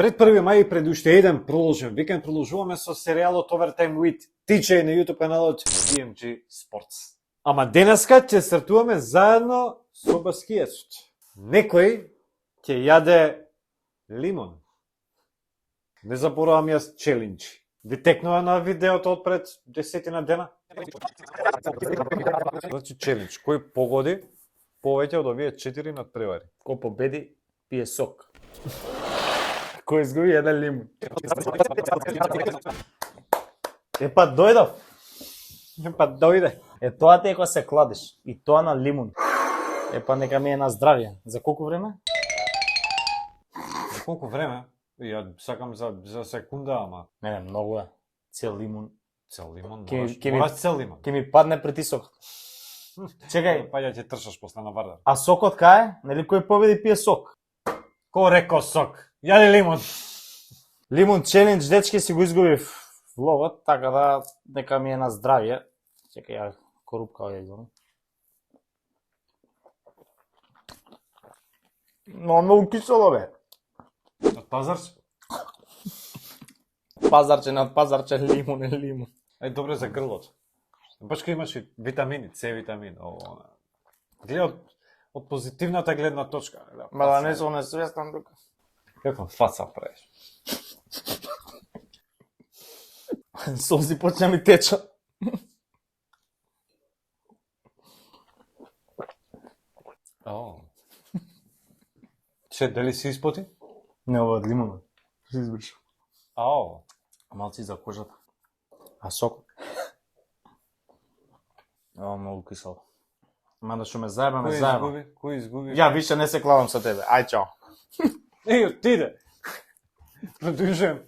Пред 1 мај и пред уште еден продолжен викенд продолжуваме со серијалот Overtime with TJ на YouTube каналот BMG Sports. Ама денеска ќе стартуваме заедно со баскијецот. Некој ќе јаде лимон. Не заборавам јас челендж. Ви текнува на видеото од пред 10 дена? Значи челендж, кој погоди повеќе од овие 4 надпревари. Кој победи, пие сок. Кој изгуби еден лимон. Епа дојдов. Епа дојде. Тоа те кога се кладеш. И тоа на лимон. Епа нека ми е на здравје. За колку време? За колку време? Ја сакам за секунда, ама. Не, многу е. Цел лимон. Цел лимон, Мораш цел лимон. Ке ми падне притисокот. Чекај. Па ја ќе тршаш после на вардар. А сокот кај? Нели кој победи пие сок? Ко реко сок? Јаде лимон. Лимон челендж, дечки, си го изгубив влогот, така да нека ми е на здравје. Чекај, ја корупка ја изгубам. Но многу кисело бе. Од пазарче? Пазарче над пазарче, лимон е лимон. Ај добре за грлото. Башка имаш и витамини, С витамин, гледа од позитивната гледна точка. Ма да не сум несвестен тука. Каква фаца правиш? Солзи почна ми теча. Че, дали си испоти? Не, ова од лимонот. Се изврши. Малци за кожата. А сокот? Многу кисело. Мада што ме заеба, ме заеба. Кој изгуби? Ја више не се клавам со тебе. Ај, чао. Отиде. Продолжувам.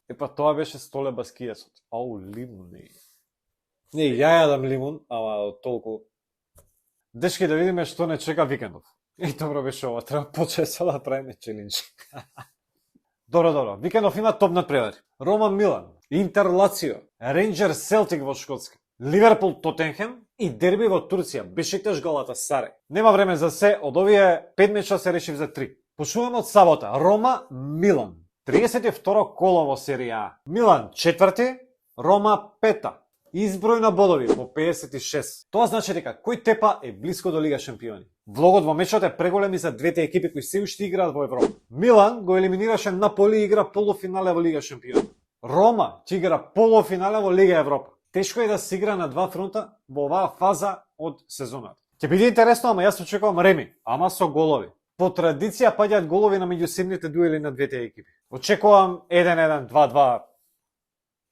Епа тоа беше столе баскијасот. Лимони. Не, ја јадам лимон, ама толку. Дечки, да видиме што не чека викендов. Добро беше ова, треба почесто да правиме челендж. Добро. Викендов има топ надпревари. Рома Милан, Интер Лацио, Рейнџерс Селтик во Шкотска, Ливерпул Тотенхем и дерби во Турција, Бешикташ Галатасарај. Нема време за се, од овие 5 меча се решив за 3. Почнуваме од сабота. Рома Милан. 32 коло во серија А. Милан 4, Рома 5. Изброј на бодови по 56. Тоа значи дека кој тепа е блиско до Лига Шампиони. Влогот во мечот е преголем и за двете екипи кои се уште играат во Европа. Милан го елиминираше Наполи и игра полуфинале во Лига Шампиони. Рома ќе игра полуфинале во Лига Европа. Тешко е да се игра на два фронта во оваа фаза од сезоната. Ќе биде интересно, ама јас очекувам реми, ама со голови. По традиција паѓаат голови на меѓусебните дуели на двете екипи. Очекувам 1-1, 2-2.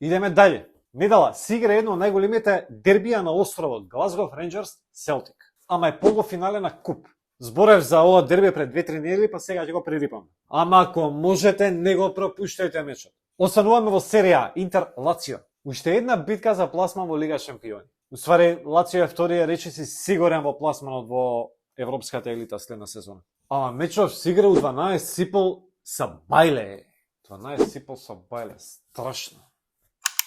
Идеме далje. Недела се игра едно од најголемите дербија на островот, Глазгов Рейнџерс Селтик. Ама е полуфинале на куп. Зборев за ова дерби пред 2-3 недели, па сега ќе го пририпам. Ама ако можете, не го пропуштајте мечот. Остануваме во серија Интер Лацио. Уште една битка за пласман во Лига Шампиони. Уствари, Лацио е вториот речиси сигурен во пласманот во европската елита следна сезона. Ама мечот се игра у 12 сипол са бајле. 12 сипол са бајле. Страшно.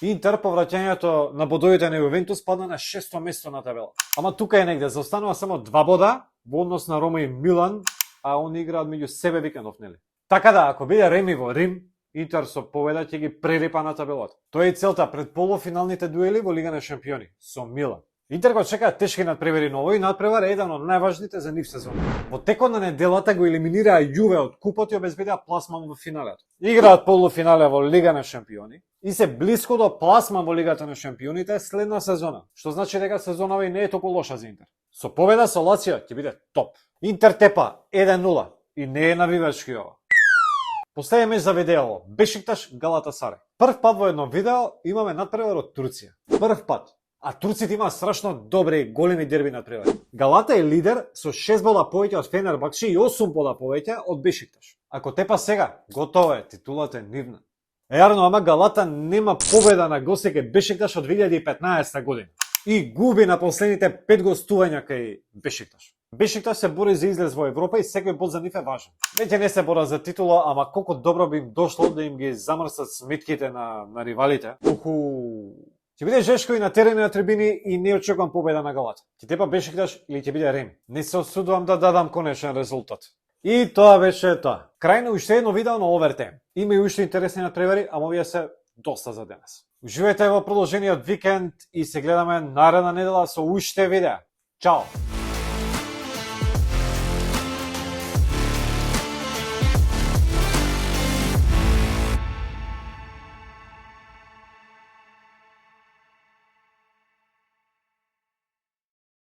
Интер по враќањето на бодовите на Јувентус падна на 6-то место на табела. Ама тука е негде, заостанува само 2 бода во однос на Рома и Милан, а они играат меѓу себе викендов, нели? Така да, ако биде реми во Рим, Интер со победа ќе ги прерипа на табелата. Тоа е целта пред полуфиналните дуели во Лига на Шампиони со Милан. Интер го чекаат тешки надпревари, но овој надпревар е еден од најважните за нив сезон. Во текот на неделата го елиминираа Јуве од купот и обезбедија пласман во финалето. Играат полуфинале во Лига на Шампиони и се блиско до пласман во Лигата на Шампионите следна сезона, што значи дека сезонава и не е толку лоша за Интер. Со победа со Лацио ќе биде топ. Интер тепа 1-0 и не е навивачки ова. Последен меч за видео, Бешикташ Галатасарај. Прв пат во едно видео имаме надпревар од Турција. Прв пат. А турците имаат страшно добри и големи дерби надпревари. Галата е лидер со 6 бода повеќе од Фенербакче и 8 бода повеќе од Бешикташ. Ако тепа сега, готово е, титулата е нивна. Јарно, ама Галата нема победа на гости кај Бешикташ од 2015 година. И губи на последните 5 гостувања кај Бешикташ. Бешикташ се бори за излез во Европа и секој bod за нив е важен. Веќе не се бора за титула, ама колку добро би им дошло да им ги замрсат сметките на ривалите. Ќе биде жешко и на терен и на трибини и не очекувам победа на Галата. Ќе тепа Бешикташ или ќе биде Рем. Не се осудувам да дадам конечен резултат. И тоа беше тоа. Крај на уште едно видео на Овертем. Има и уште интересни надпревари, ама овие се доста за денес. Уживајте во продолжениот викенд и се гледаме наредна недела со уште видеа. Чао!